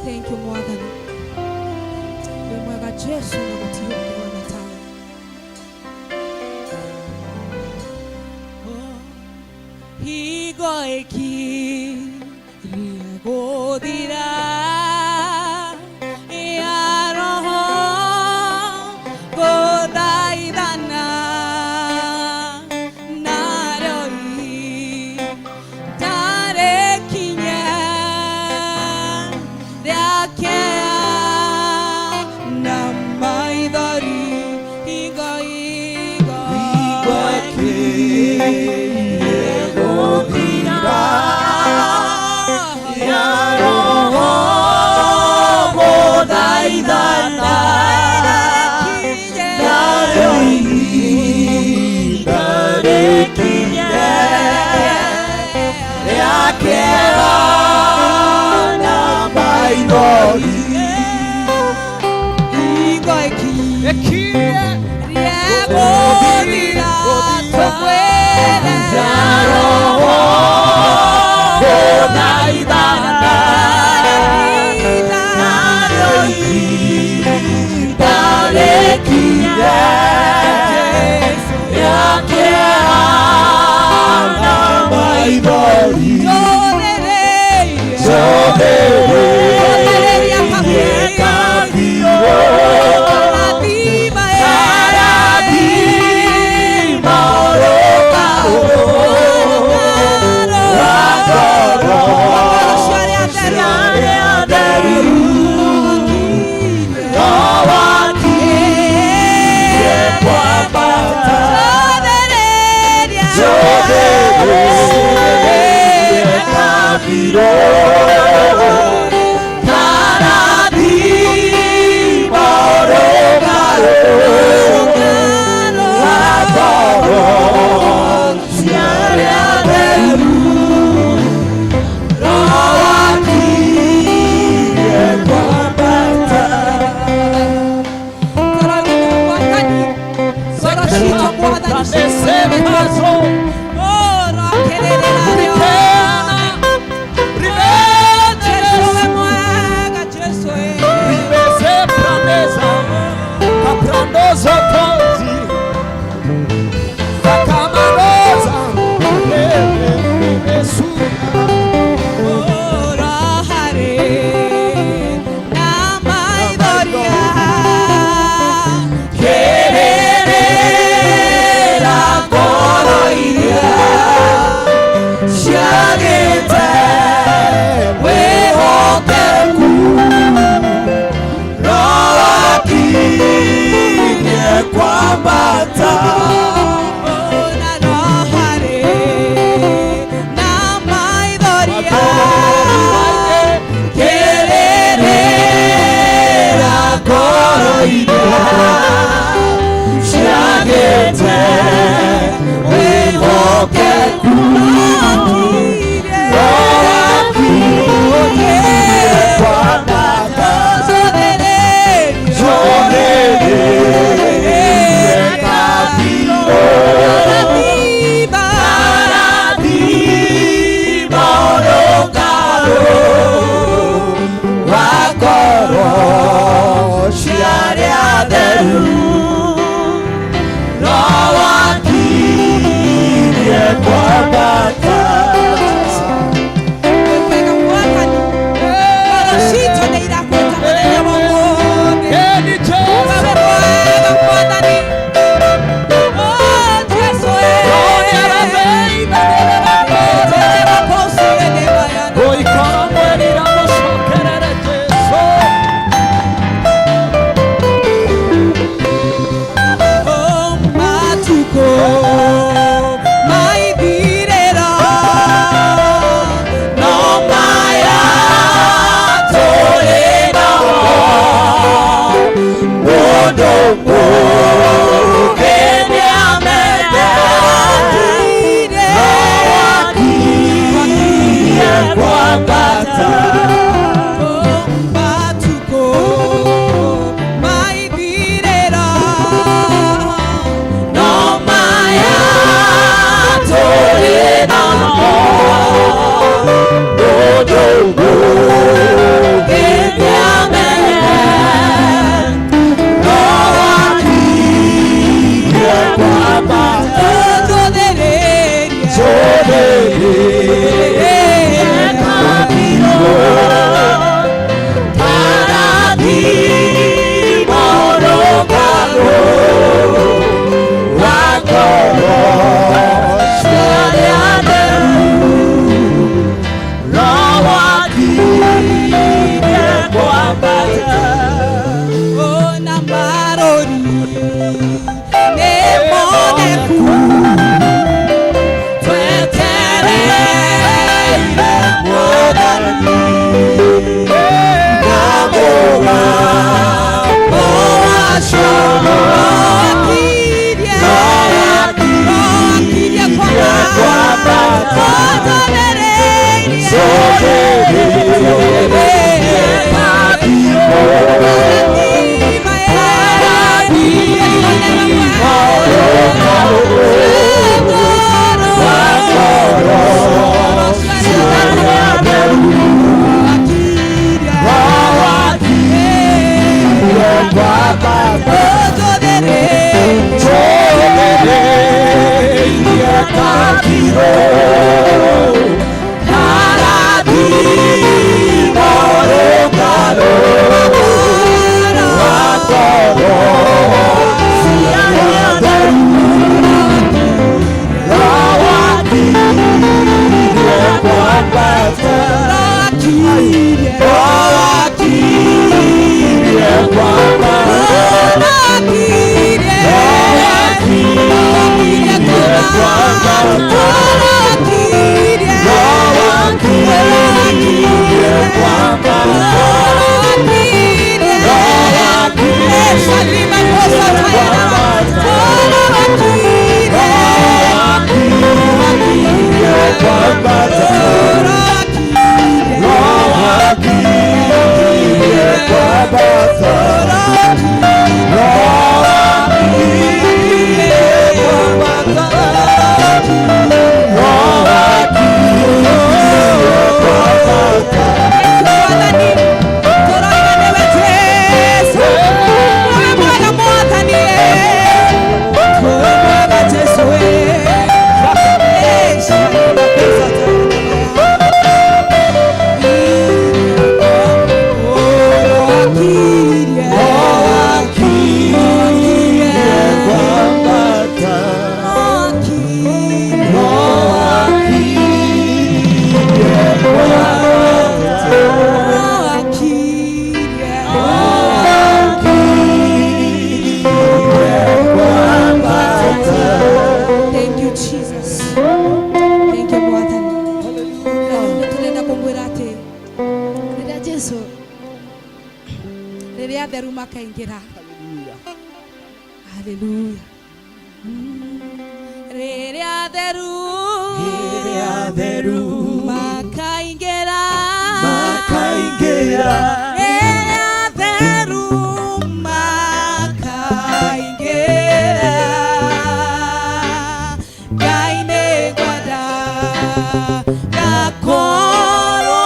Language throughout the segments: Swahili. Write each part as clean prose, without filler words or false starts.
Thank you, Mwathani. We mwaga Jesu na mutiyo kwa tawe. Higo eki riagodira ya roho godaidana naroi tare kinya rakea namaidari higo eki riagodira Roho makaingera. Hallelujah. Reria deru makaingera. Reria deru makaingera. Gaine guada gakoro.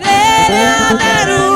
Reria deru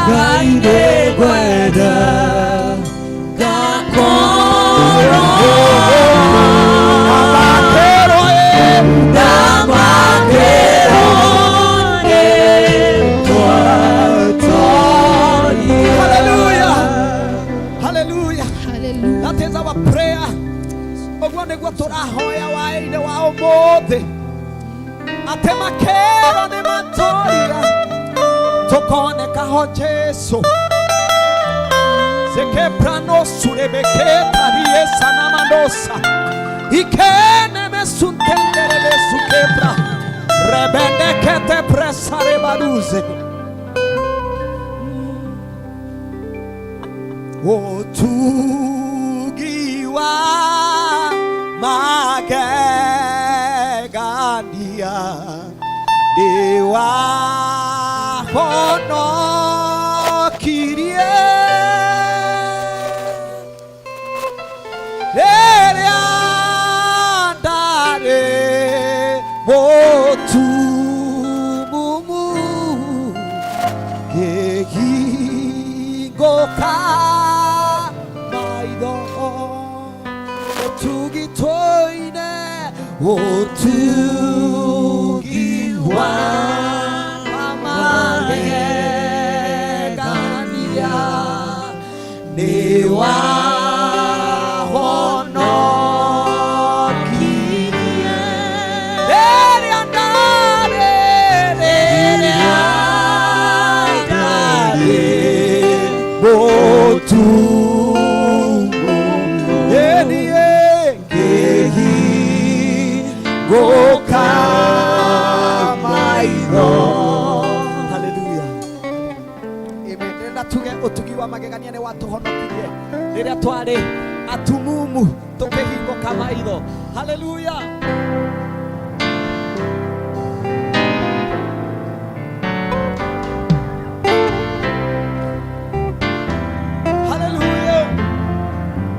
gaine gweda gakoro amakero damakero hallelujah hallelujah hallelujah. That is our prayer. Ogwone gwatora hoya waine wa omothe atemakero ne matoria tokone kaho Jesu seke prano surebeke tarie sanamanosa ikene mesuntendere besukebra rebende kete presare baduze otugiwa magegania dewa hono kirie andare motu mumu gehingoka maido otugitoine otugiwa magegania dewa hono kirie andare botu goka maido. Hallelujah. Amen. Nenda tuge otugiwa magegania ne watu honokirie riria twari atumumu tukihingoka maitho. Hallelujah. Hallelujah.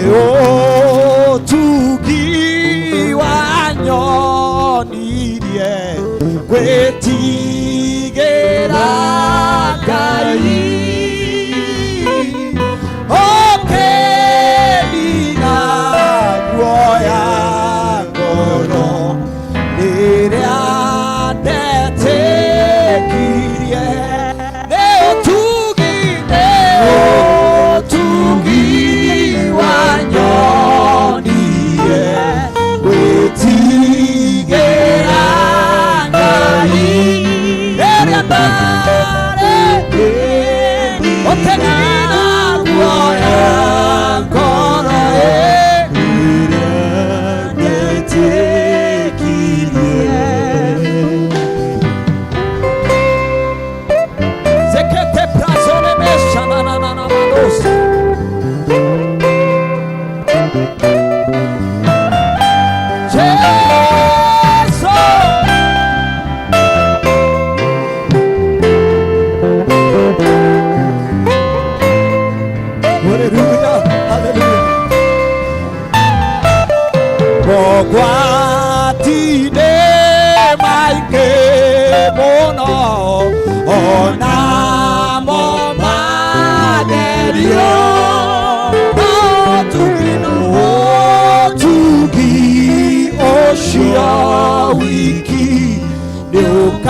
Leo tugiwa nyonirie kwetigera Ngai okelina guoya ngoro riria ndetekirie leo tugiwa nyonirie kwetigera Ngai riria okelina guoya ngoro riria ndetekirie zekete prazone mesha na manos Jesu hallelujah hallelujah Bogwatine maike mono onamo magerio otugi oshia wiki neukaginya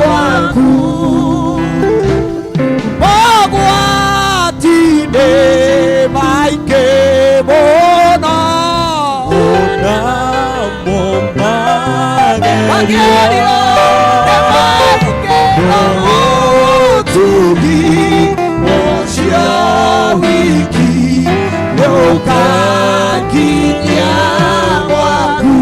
waku Bogwatine maike mono onamo magerio otugi oshia wiki neukaginya waku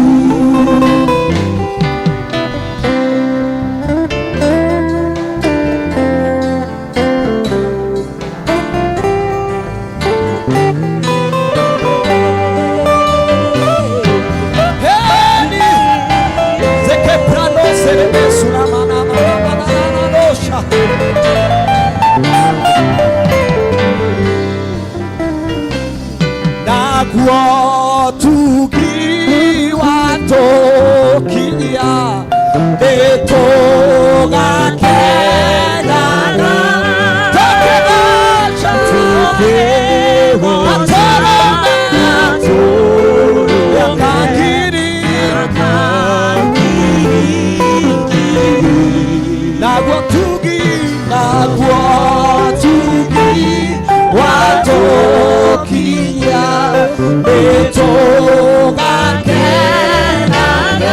Heni zeke prano sere 나구어 두기와 도기야 내 도가 깨달아 나구어 두기와 도기야 내 도가 깨달아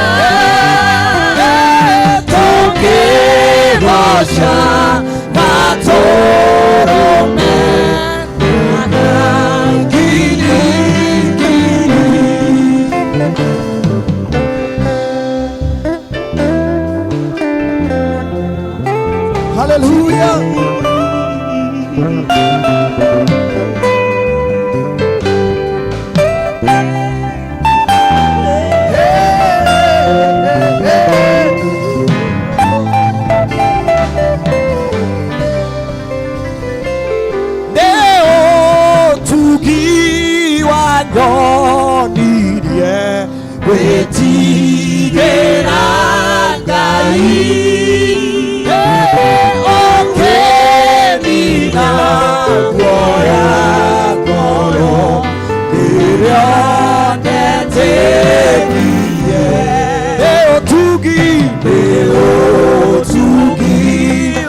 도깨로샤 마토로메 할렐루야. 내 오두기와 연일에 외지게 나가이 나구어야 걸어 그려내 대기에 내오두기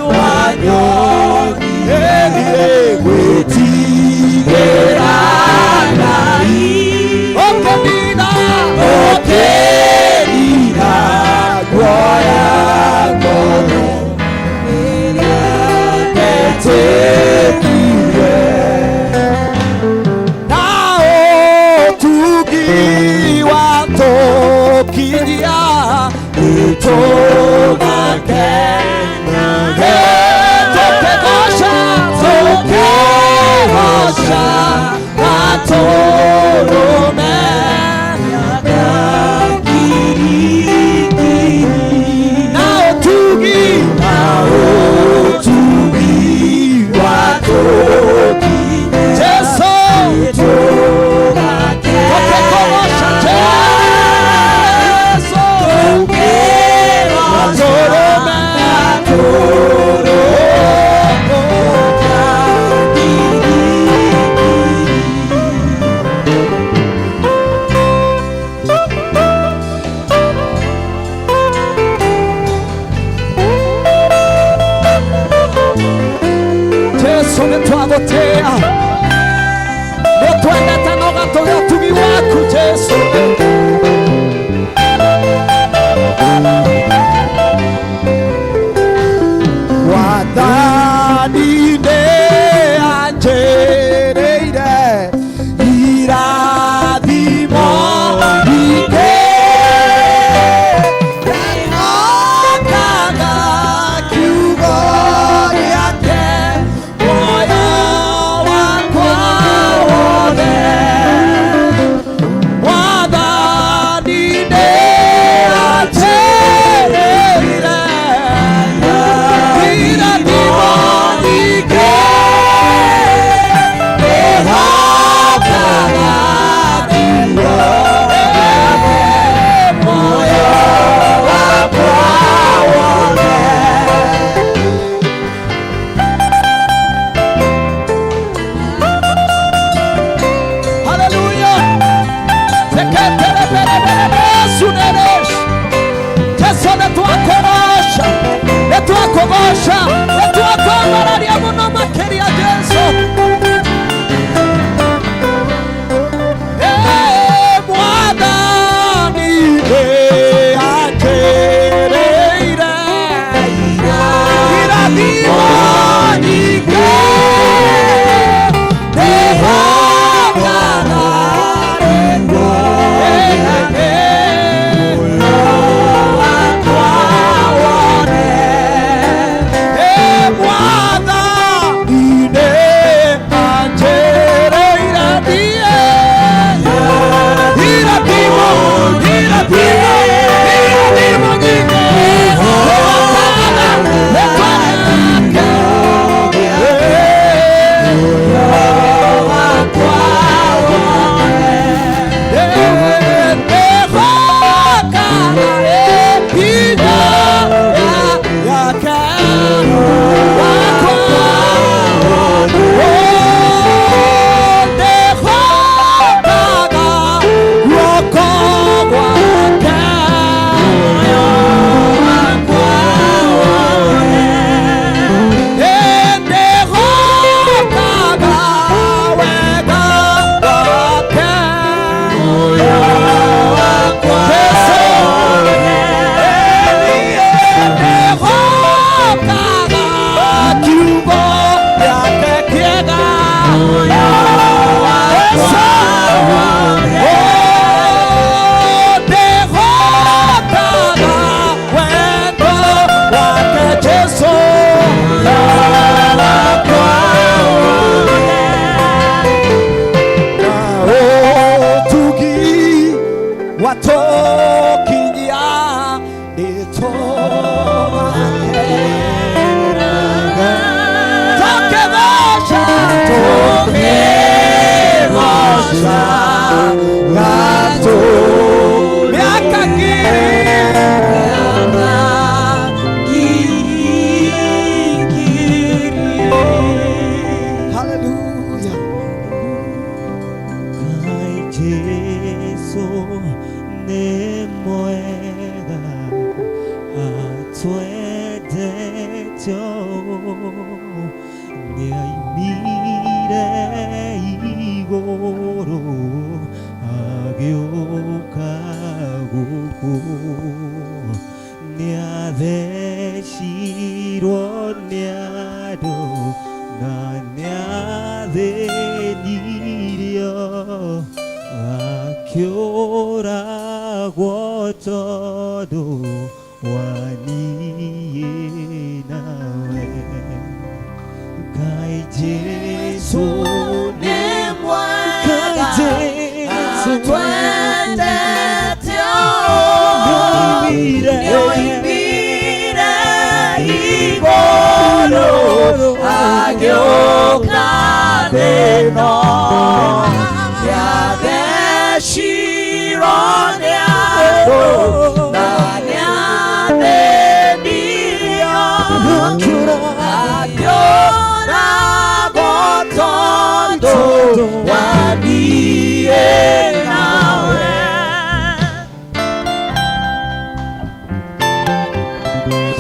완연히 외지게 나가이 어깨니 나구어야 걸어 그려내 대기에 두기와 도기야 그 도나게 도깨거샤 아토로메 나오두기와 도기 제소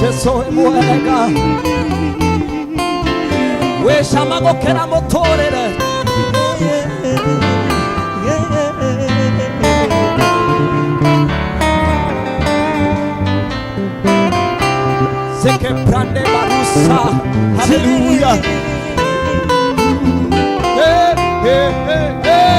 Yesu mwega we shamago kera motorere seke prande barusa. Hallelujah. Hey, hey, hey, hey,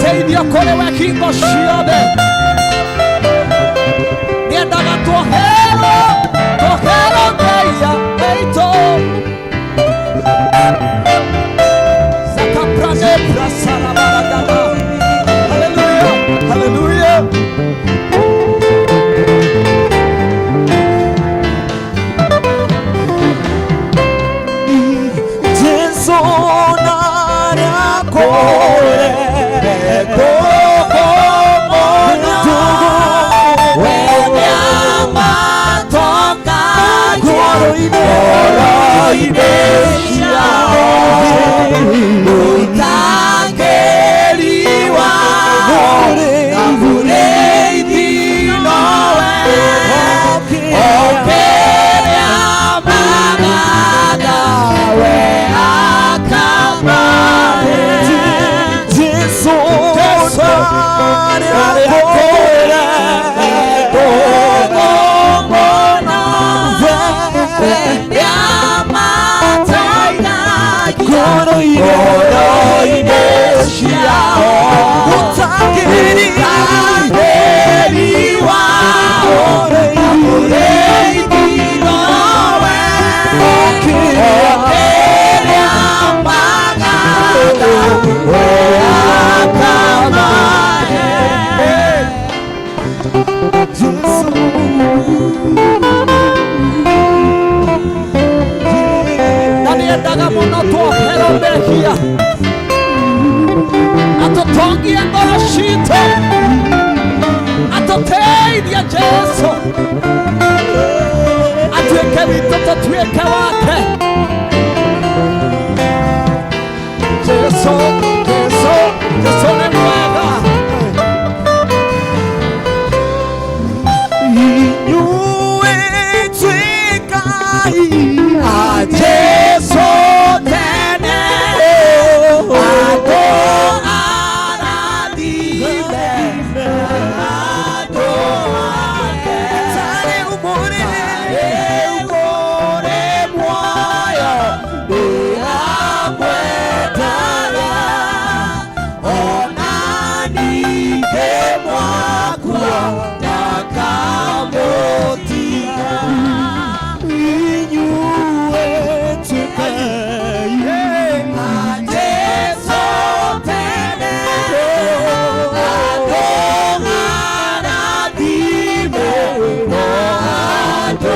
Teithio kore we hingo ciothe nĩendaga twoherwo Ngai witũ sakaprane prasara baragada. Hallelujah, hallelujah. Jesu nariakore atuĩke wake. Jesu, Jesu, Jesu nĩ mwega. Inyuĩ tuĩkai a Jesu tene, andũ arathime, andũ ake. Tarĩ mũrĩ muoyo ndĩramwendaga, ona ningĩ mwakua ndakamũtiga. Inyuĩ tuĩkai a Jesu tene, andũ arathime, andũ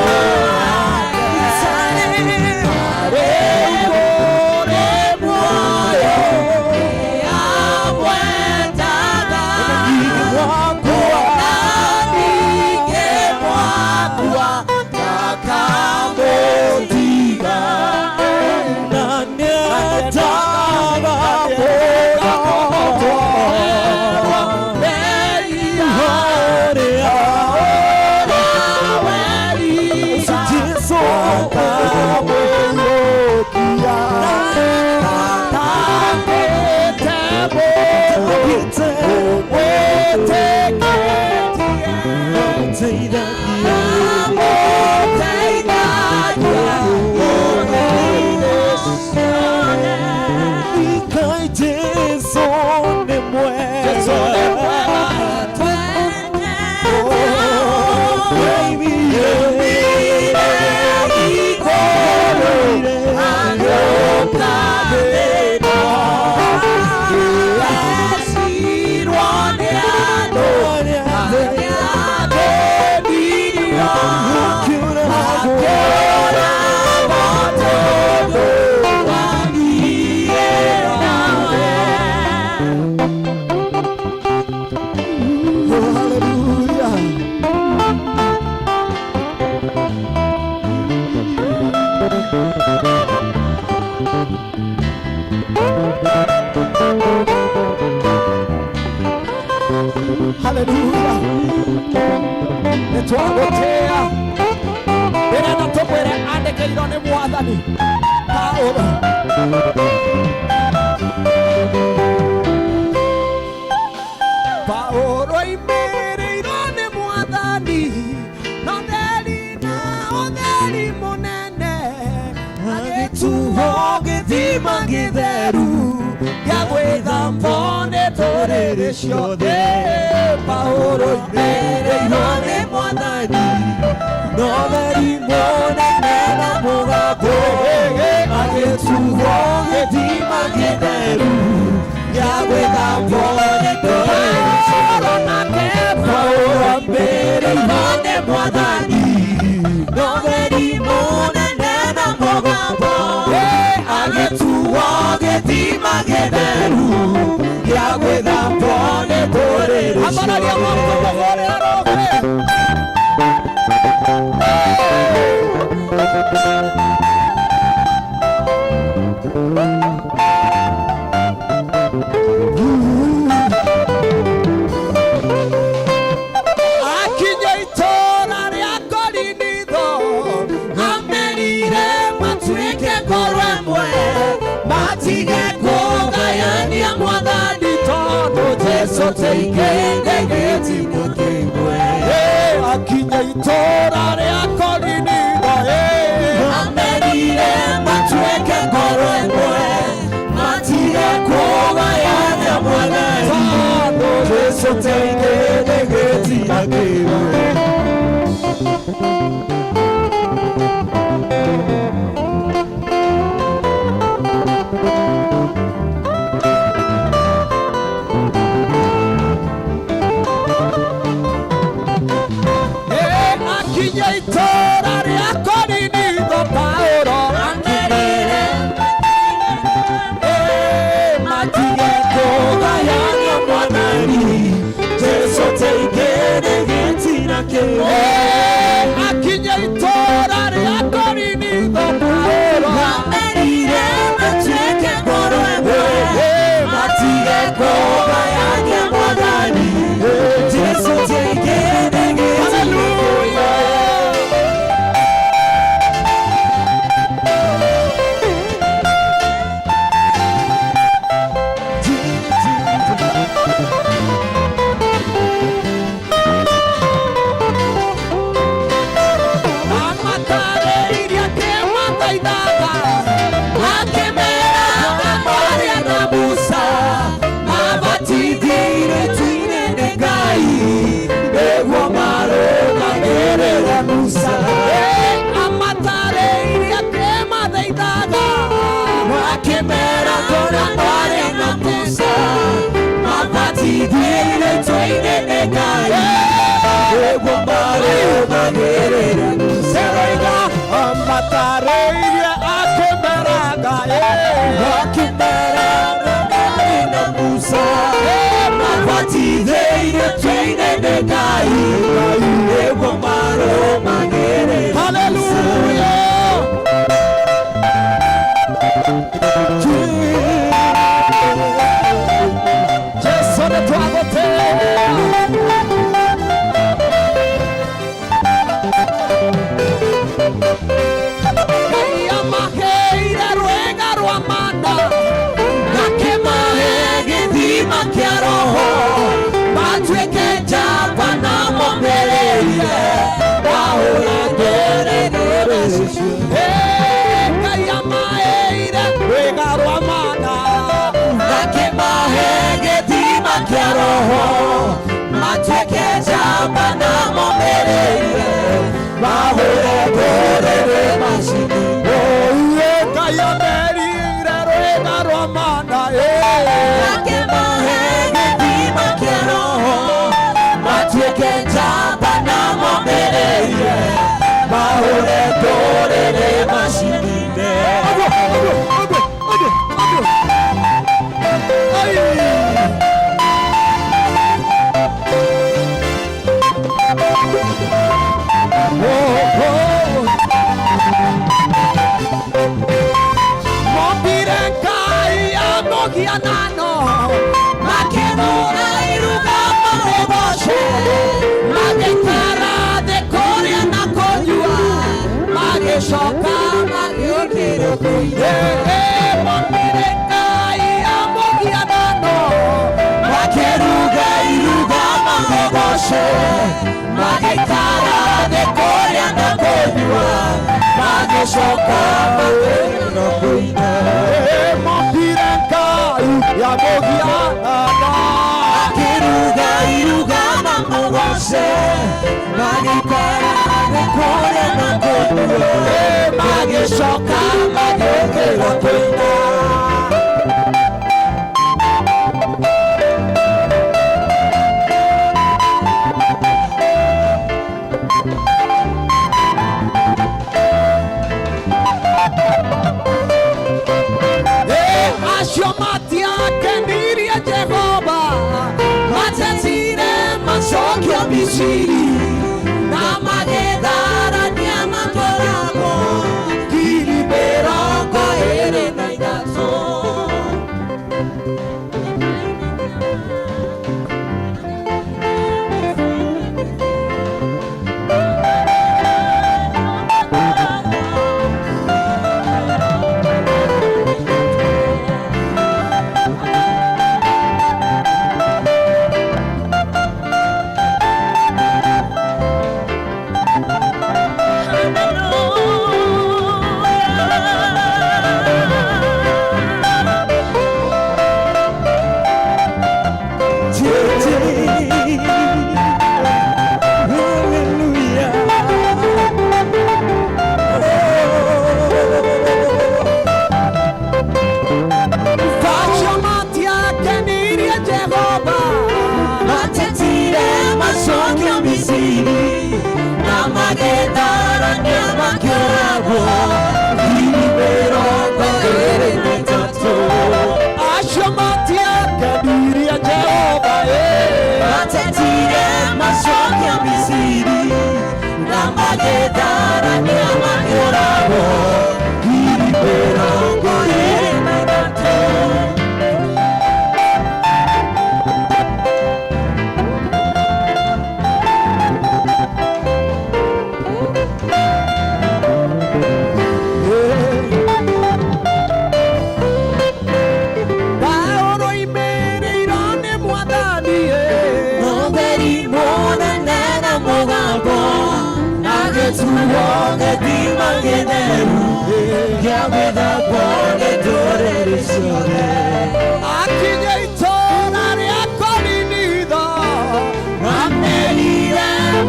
Hallelujah. Nĩtwagũtĩĩa ndĩrenda tũmwĩre andĩkĩirwo nĩ Mwathani Paũlũ. Paũlũ oimĩrĩirwo nĩ Mwathani na ũtheri mũnene, agĩtuo gĩthima gĩtheru gĩa gwĩthamba nĩ ndũrĩrĩ ciothe. Paũlũ oimĩrĩirwo nĩ Mwathani na ũtheri mũnene na mũgambo, agĩtuo gĩthima gĩtheru gĩa gwĩthamba nĩ ndũrĩrĩ ciothe. Paũlũ oimĩrĩirwo nĩ Mwathani na ũtheri mũnene na mũgambo, agĩtuo gĩthima gĩtheru gĩa gwĩthamba nĩ ndũrĩrĩ akinya itũũra rĩa Korinitho, amerire matuĩke ngoro ĩmwe, matige kũgayania Mwathani, tondũ Jesũ teigĩte gĩtimo kĩmwe. Akinya itũũra rĩa Korinitho, amerire matuĩke ngoro ĩmwe, matige kũgayania Mwathani, tondũ Jesũ teigĩte gĩtimo kĩmwe. Akinya itũũra rĩa Korinitho, Paũlũ amerire matige kũgayania Mwathani, Jesũ teigĩte gĩtimo kĩmwe. Akinya itũũra rĩa Korinitho, Musa amatareirie akĩmatheithaga makĩmera kũrĩa kwarĩ na Musa mabatithie rĩĩtwa-inĩ nĩ Ngai nĩguo marũmagĩrĩre Musa amatareirie akĩmera Ngai makĩmera kwarĩ na Musa mabatithie rĩĩtwa-inĩ nĩ Ngai nĩguo marũmagĩrĩre Hallelujah. Jesu nĩtwagũtĩĩa Ngai amaheire rwĩga rwa mana akĩmahe gĩthima kĩa roho matuĩke njamba na momĩrĩrie wahũra ndũrĩrĩ ciothe Ngai amaheire rwĩga rwa mana akĩmahe gĩthima kĩa roho matuĩke njamba na momĩrĩrie wahũra ndũrĩrĩ macini Ngai amerire rwĩga rwa mana akĩmahe gĩthima kĩa roho matuĩke njamba na momĩrĩrie wahũra ndũrĩrĩ macini-inĩ Mombire Ngai amũgianano makĩnũra iruga magũgoce magĩikara thĩ kũrĩa na kũnyua magĩcoka magĩũkĩrũkĩire Mombire Ngai amũgianano makĩruga iruga magũgoce magĩikara thĩ kũrĩa na kũnyua magĩcoka magĩũkĩrũkĩire Mombire Ngai amũgianano akĩruga iruga mamũgoce magĩikara thĩ kũrĩa na kũnyua magĩcoka magĩũkĩra kũina acio matiakenirie Jehova matetire macokio Misiri na magĩtharania matũũragwo 23,000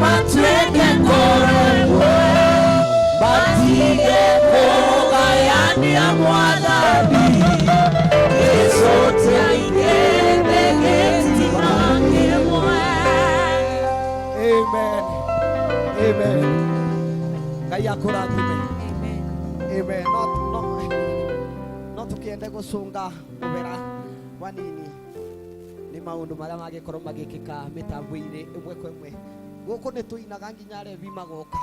Take Ngai akurathime. Amen. Amen. No tukiende gucunga ubera wanini ni maundu maria magikorwo magikika mitambo-ini imwe kwa imwe guku ni tuinaga nginya arevi magoka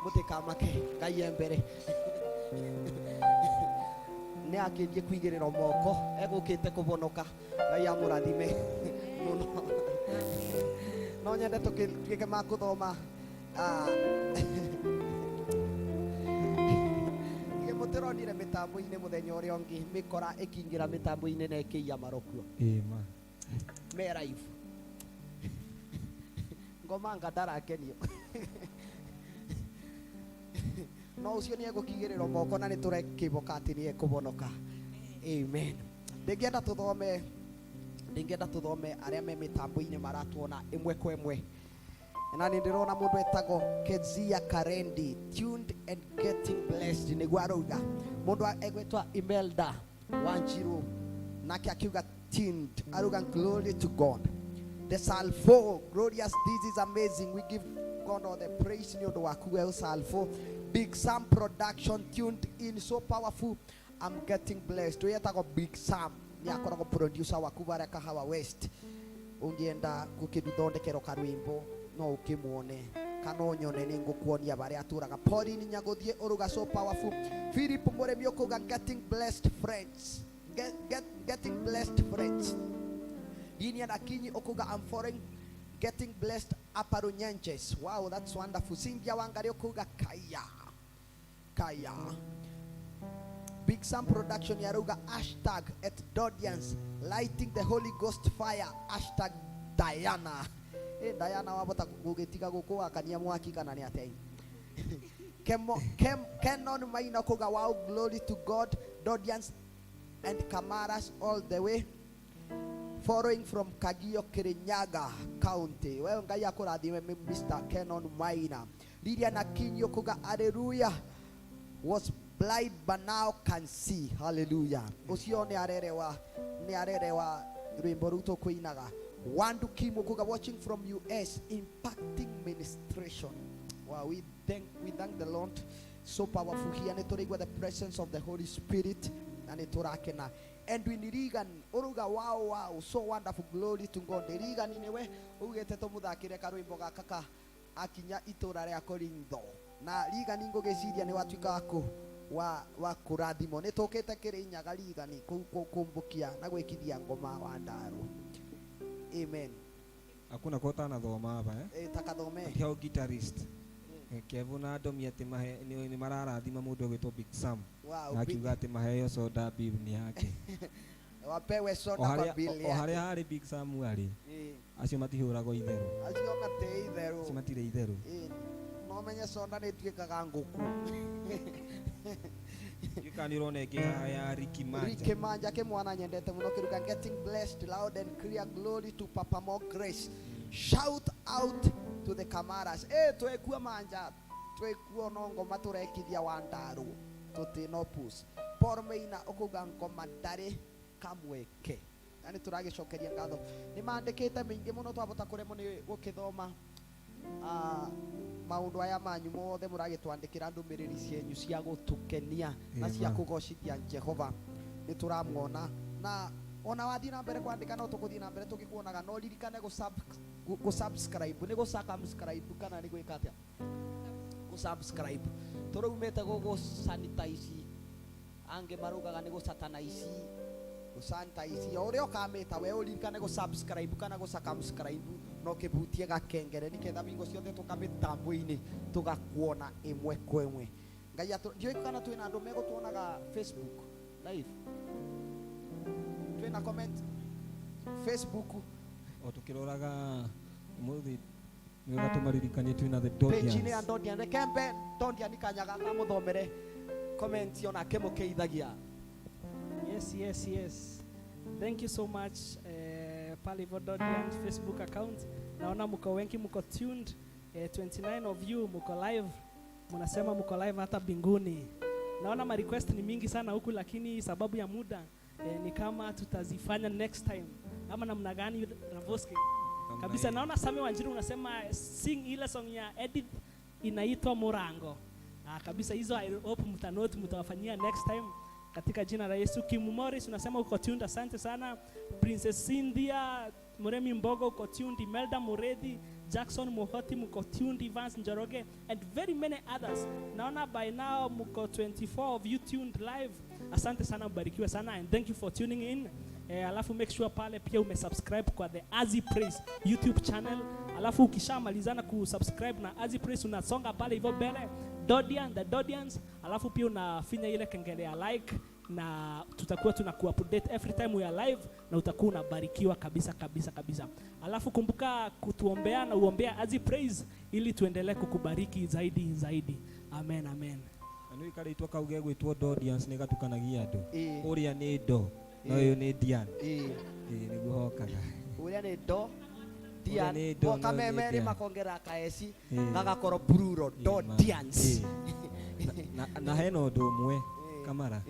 mutikamake Ngai embere ni akinjie kuigirira moko egukite kubonoka Ngai amurathime muno no nyende tukike makuthoma muteronire mitambo-ini muthenya uria ungi mikora ikingira mitambo-ini na ikiia marokua. Amen. Me live ngoma ngandarakenio no ucio ni egukigirira moko na ni turekiboka ati ni ekubonoka. Amen. Ndingenda tuthome aria me mitambo-ini maratuona imwe kwa imwe na ni ndirona mundu etagwo Kezia Karendi, tuned and getting blessed niguo arauga. Mundu egwetwa Imelda Wanjiru nake akiuga tuned, arauga glory to God. The Salvo, glorious, this is amazing, we give God all the praise. Ni undu waku we Salvo. Big Sam production, tuned in, so powerful, I'm getting blessed. We etagwo Big Sam ni akoragwo producer waku baria Kahawa West. Ungienda gukithondekero karwimbo no ukimwone kana unyone ni ngukuonia baria aturaga Pauline Nyaguthie uruga so powerful. Philip Muremi ukuga getting blessed friends, getting blessed friends. Dinian Akinyi ukuga I'm foreign, getting blessed Aparu Nyanches. Wow, that's wonderful. Cynthia Wangari ukuga kaya Big Sam production yaruga hashtag at Dodians lighting the Holy Ghost fire hashtag Diana. Diana wabota gugitiga guku akania mwaki kana ni atei Kenon Maina kuga wow, glory to God. Dodians and Kamaras all the way following from Kagio Kirinyaga County. Well, Ngai akurathime Mr. Kenon Maina. Lilian Akinyo kuga hallelujah, was blind but now can see. Hallelujah. Ucio ni arerewa rwimbo ruto kuinaga. Wandu Kimu kuga watching from US, impacting ministration. Wow, we thank the Lord. So powerful here. Netorigwa the presence of the Holy Spirit and etorakena. Edwin Regan uruga wow, so wonderful, glory to God. Regan inewe ugete to muthakire karwimbo gakaka akinya itura ria Korintho. Na Regan ingogeciria ni watuika wa kurathimo. Nitokete Kirinyaga Regan kumbukia na gwikithia ngoma wa ndaru. Amen. Hakuna kota na thoma hapa Takathome. Ndio guitarist. Kevuna domi ati mahe ni mararathima mundu gwitwo Big Sam. Wow. Na kiuga ati maheo soda bill ni yake. Wapewe soda kwa bill yake. Oharia hari Big Sam ari. Acio matihuragwo itheru. Acio mate itheru. Acio matire itheru. No menye soda ni tuikaga nguku. Yukanirone ke ya Ricky Manja ke mwana nyendete muno kiruga getting blessed loud and clear, glory to Papa More Grace. Shout out to the Kamaras. Twekua manja twekua nongo maturekithia wandaru tutinopus pormeina ukuga ngoma ndari kamweke. Yani turagicokeria ngatho ni mandikite mingi muno twabota kuremo ni gukithoma maundu aya manyu mothe muragitwandikira ndumiriri cienyu cia gutukenia na cia kugocithia Jehova. Ni turamuona na ona wathi na mbere kwandika no tukuthi na mbere tukikuonaga no ririkane go subscribe ni go subscribe kana ni gwika atia go subscribe turumete go sanitize ange marugaga ni go satanize go sanitize ore okameta we uririkane go subscribe kana go subscribe no kibutie gakengere niketha bingo ciothe tukamitambo-ini tugakuona imwe kwa imwe. Ngai ndioi kana twina andu megutuonaga Facebook live, twina comment Facebook o tukiroraga muthi ni gatumaririkanie twina the Dodians page ni Dodians the kembe Dodians kanyaga na muthomere comment yona kemukeithagia. Yes. Thank you so much Palivo Dodians Facebook account. Naona muko wengi, muko tuned. 29 of you muko live. Munasema muko live hata binguni. Naona ma request ni mingi sana huku, lakini sababu ya muda ni kama tutazifanya next time. Ama namna gani Ravoski? Kabisa naona Sami Wanjiru unasema sing ile song ya Edith inaitwa Murango. kabisa hizo I hope mtanote, mtawafanyia next time katika jina la Yesu. Kim Morris unasema uko tuned, asante sana. Princess Cynthia Muremi Mbogo uko tuned, Imelda Muredi, Jackson Muhoti uko tuned, Evans Njoroge and very many others. Naona by now mko 24 of you tuned live. Asante sana, mbarikiwe sana and thank you for tuning in. Alafu make sure pale pia umesubscribe kwa the Azzy Praise YouTube channel. Alafu ukishamalizana kusubscribe na Azzy Praise unasonga pale hivyo mbele Dodian, the Dodians. Alafu pia unafinya ile kengele ya like na tutakuwa tunakuupdate every time we are live na utakuwa unabarikiwa kabisa kabisa kabisa. Alafu kumbuka kutuombea na uombea Azzy Praise ili tuendelee kukubariki zaidi zaidi. Amen, amen. Anu ikaritwa kauge gwitwo Dodians nĩ gatukanagia andũ. Ũrĩa nĩ do no ũyũ nĩ Dian. Nĩguo hokaga. Ũrĩa nĩ do Dian. Boka memeri makongera kaesi gagakorwo Bruro Dodians. Na hena ũndũ ũmwe Kamara.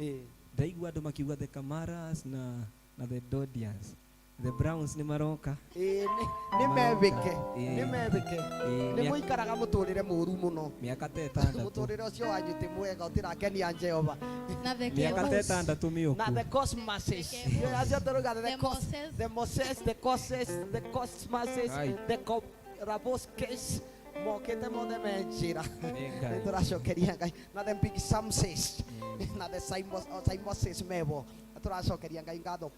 Ndaigua andũ makiuga the Kamaras na the Dodians. The Browns ni maroka. Ni mebike. Ni muikaraga muturire muru muno. Miaka 6. Muturire ucio wanyu mwega utirakenia Jehova. Na the miaka 6 miuku. Na the cosmoses. Acio turuga the Moses, the cosmoses, the raboskes. Mokete mothe menjira. Turacokeria Ngai. Na the big samses. Na the Simoses mebo. Turacokeria Ngai ngatho.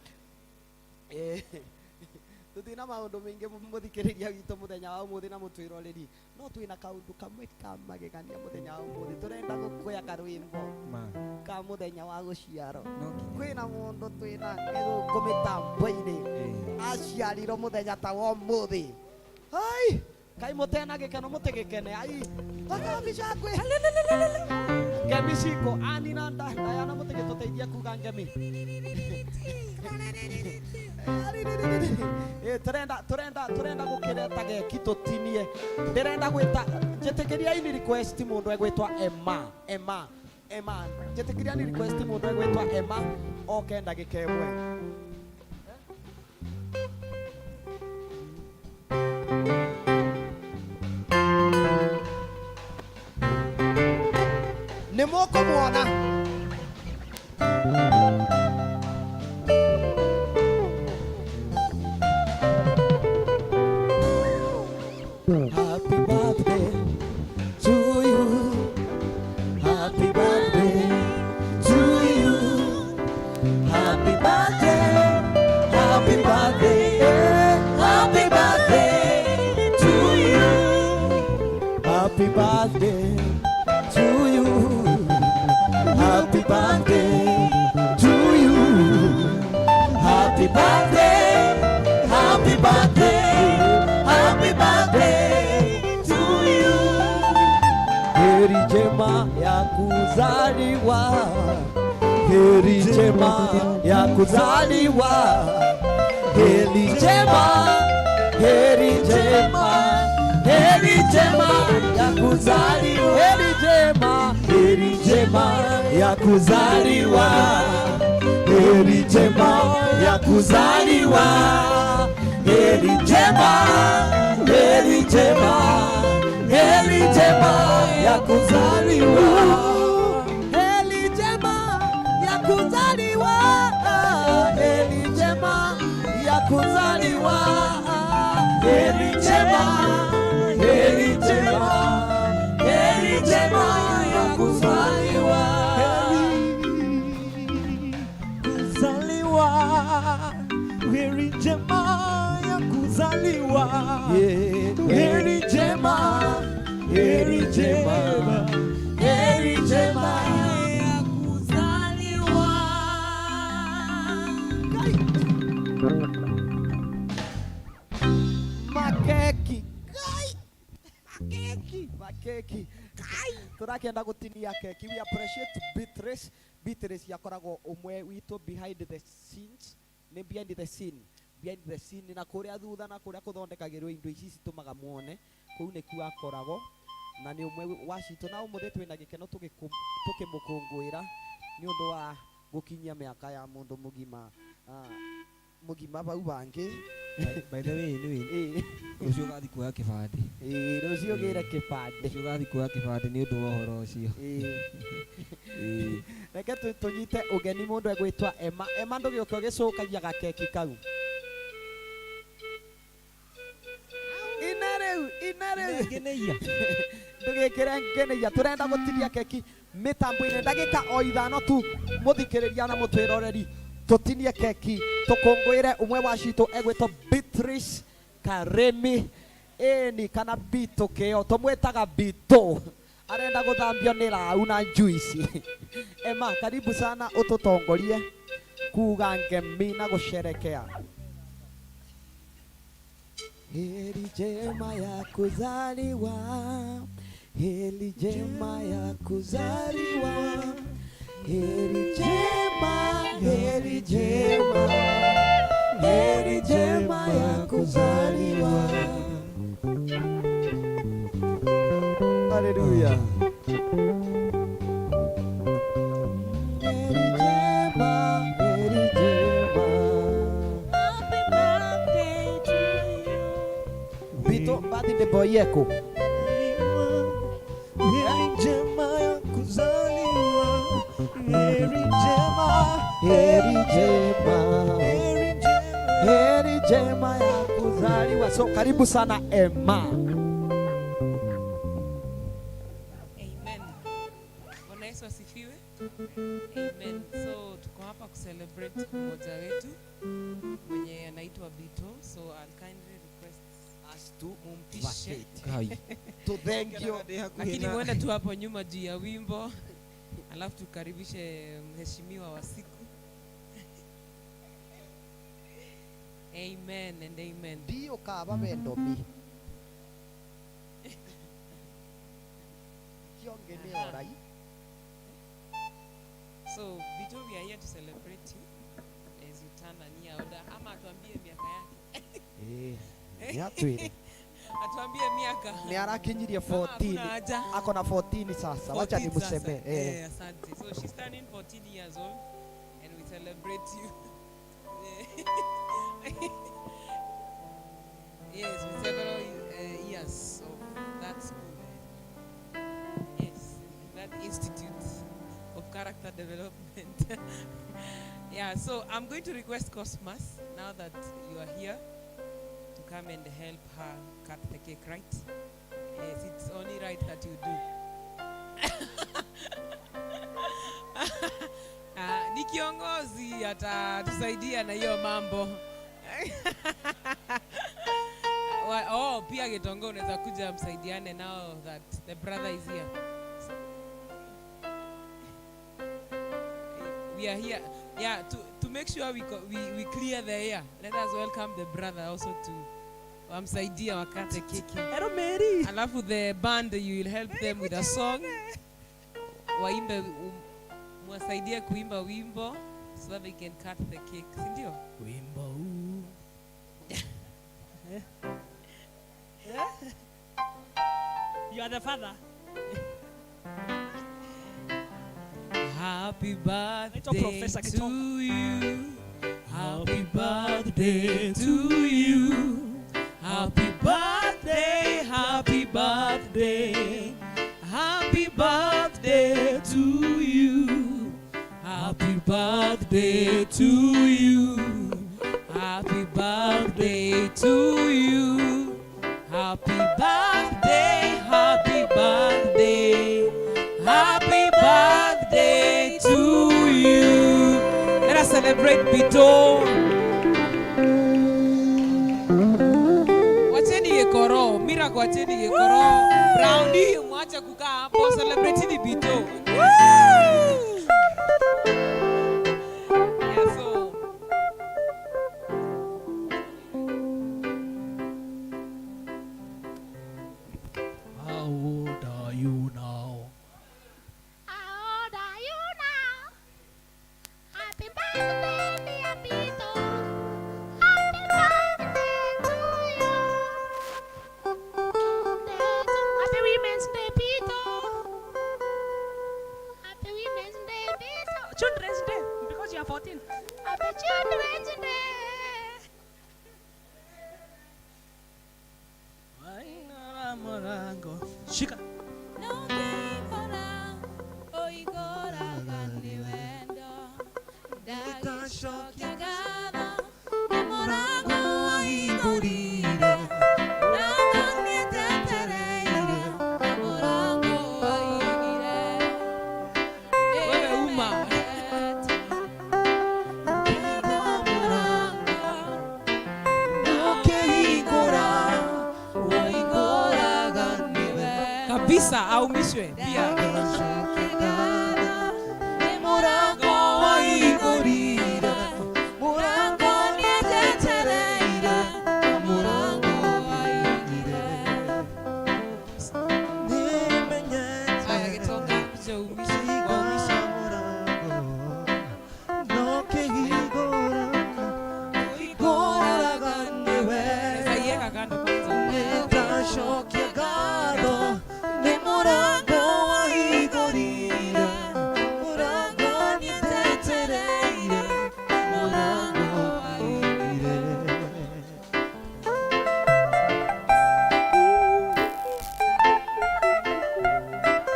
Tutina maundu mingi muthikiriria gitu muthenya wa umuthi na mutwiroreri no twina kaundu kamwe kamagegania muthenya wa umuthi turenda gukuya karwimbo ka muthenya wa guciaro kwina mundu twina ngeguko mitambo-ini aciarirwo muthenya ta wa umuthi hai kai mutena gikeno mutigikene ai takabicakwe ngemi ciko anina ndayana mutigituteithia kuga ngemi turenda gukireta geki tutinie ndirenda gwita njitikiria ini request mundu egwitwa Emma njitikiria ni request mundu egwitwa Emma okenda gikemwe ni moko muona Happy birthday to you. Happy birthday to you. Happy birthday. Happy birthday. Happy birthday to you. Happy birthday to you. Happy birthday to you. Happy birthday. Happy birthday. Happy birthday to you. Heri njema ya kuzaliwa. Heri njema ya kuzaliwa. Heri njema. Heri njema. Heri njema ya kuzaliwa. Heri njema. Heri njema ya kuzaliwa. Heri njema ya kuzaliwa. Heri njema, heri njema, heri njema ya kuzaliwa. Heri njema ya kuzaliwa. Heri njema ya kuzaliwa. Heri njema, heri njema, heri njema ya kuzaliwa. Heri njema ya kuzaliwa. Heri njema, heri njema, heri njema ya kuzaliwa. Makeki. Makeki. Turakenda gutinia keki. We appreciate Beatrice yakoragwo umwe wito behind the scenes. Ni behind the scene na kuria thutha na kuria kuthondekagirwo indo ici citumaga muone kuu ni ku akoragwo na ni umwe wa cito na umuthi twina gikeno tukimukungwira ni undu wa gukinyia miaka ya mundu mugima mugima bau bangi By the way, ni ucio gathi kuoya kibande. Rucio gira kibande. Ucio gathi kuoya kibande ni undu wa horo ucio. Reke tunyite ugeni mundu egwitwa Emma. Emma ndugiuka ugicukagia gakeki kau. Inareu. Ngeneia. Ndugikire ngeneia turenda gutiria keki mitambo-ini ndagika o ithano tu muthikiriria na mutwiroreri tutinie keki tukungwire umwe wa citu egwitwo Beatrice Karemi ni kana Bito keo tumwitaga Bito arenda guthambio ni rau na juice. Emma, karibu sana ututongorie kuga ngemi na gusherekea. Heri njema ya kuzaliwa, heri njema ya kuzaliwa, heri njema, heri njema, heri njema ya kuzaliwa. Haleluya. Heri njema, heri njema. Happy birthday to you. Bito, badi de boyeko. Heri njema ya kuzaliwa. Heri njema. Heri njema. Heri njema ya kuzaliwa. So karibu sana Emma. Amen. Bwana Yesu asifiwe. Amen. So tuko hapa kucelebrate mmoja wetu mwenye anaitwa Bito. So I'll kindly request Us to mumpishe. Kai. to thank you. Lakini mwende tu hapo nyuma juu ya wimbo. Alafu tukaribishe mheshimiwa wa siku. Amen and amen. Dio kaba bendo mi. Kiongene orai. So Bito, we are here to celebrate you as you turn a year older. Ama atuambie miaka yake. Niatwire. Atuambie miaka. Ni arakinyirie Hakuna 14. haja. Ako na 14 sasa. Wacha 14 nimuseme. sasa. Asante. So she's turning 14 years old and we celebrate you. Yes, with several years of that school. Yes, that institute of character development. Yeah, so I'm going to request Cosmas, now that you are here, to come and help her cut the cake, right? Yes, it's only right that you do. Ni kiongozi atatusaidia na hiyo mambo. Pia Gitongo unaweza kuja msaidiane now that the brother is here. We are here, yeah, to make sure we clear the air. Let us welcome the brother also to wamsaidia wakate keki. Hello Mary. Alafu the band, you will help them with a song. Waimbe, mwasaidie kuimba wimbo so that they can cut the cake. Si ndio? Wimbo huu. You are the father. Happy birthday Professor to Kitongo. you. Happy birthday to you. Happy birthday, happy birthday. Happy birthday to you. Happy birthday to you. Happy birthday to you. Happy birthday, happy birthday. Happy birthday to you. Let us celebrate Bito. Wacheni Gekoro, Miracle wacheni Gekoro. Brownie mwache kukaa hapo, celebrate ni Bito. Yeah, so How old are you now? How old are you now? Happy birthday, dear Bito. Happy birthday to you. Happy Women's Day, Bito. Happy Women's Day, Bito. Children's Day, because you are 14. Happy Children's Day. Nitacokia ngatho nĩ mũrango wahingũrire, mũrango nĩnjetereire, na mũrango wahingire. Wewe uma kabisa aumishwe pia.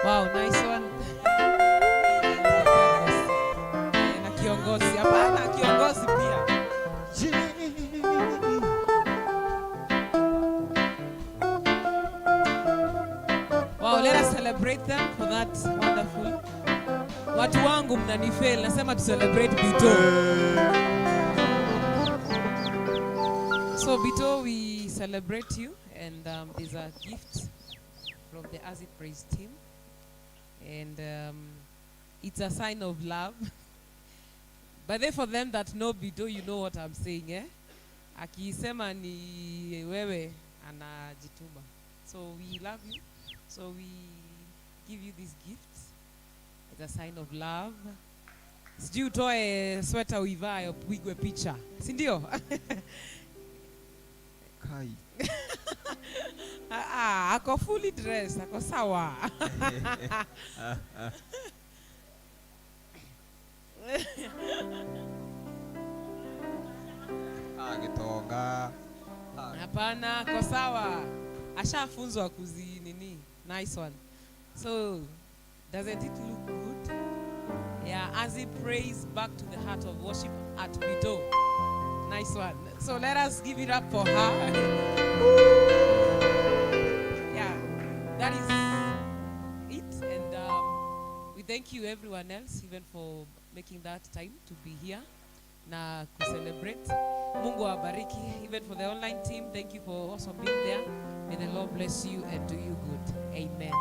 Wow, nice one. Na kiongozi hapana, kiongozi pia. Wow, let us celebrate them for that wonderful. Watu wangu mnanifail, nasema to celebrate Bito. So Bito, we celebrate you, and there's a gift from the As It Praise team. And it's a sign of love. But then for them that know Bito, you know what I'm saying, eh? Akisema ni wewe anajituma. So we love you. So we give you this gift as a sign of love. Sijui utoe sweater uivae upigwe picha. Si ndio? Kai. Ako fully dressed, ako sawa. Gitonga. Hapana, ako sawa. Ashafunzwa kuzi nini. Nice one. So, doesn't it look good? Yeah, as he prays back to the heart of worship at Bito. Nice one. So let us give it up for her. Yeah, that is it. And we thank you everyone else even for making that time to be here na to celebrate. Mungu awabariki. Even for the online team, thank you for also being there. May the Lord bless you and do you good. Amen.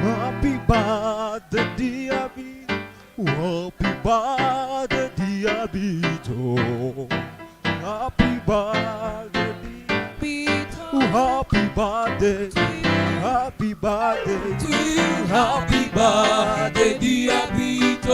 Happy birthday, dear Bito. Happy birthday, dear Bito. Happy birthday, dear Bito. Happy birthday. Happy birthday to you. Happy birthday, dear Bito.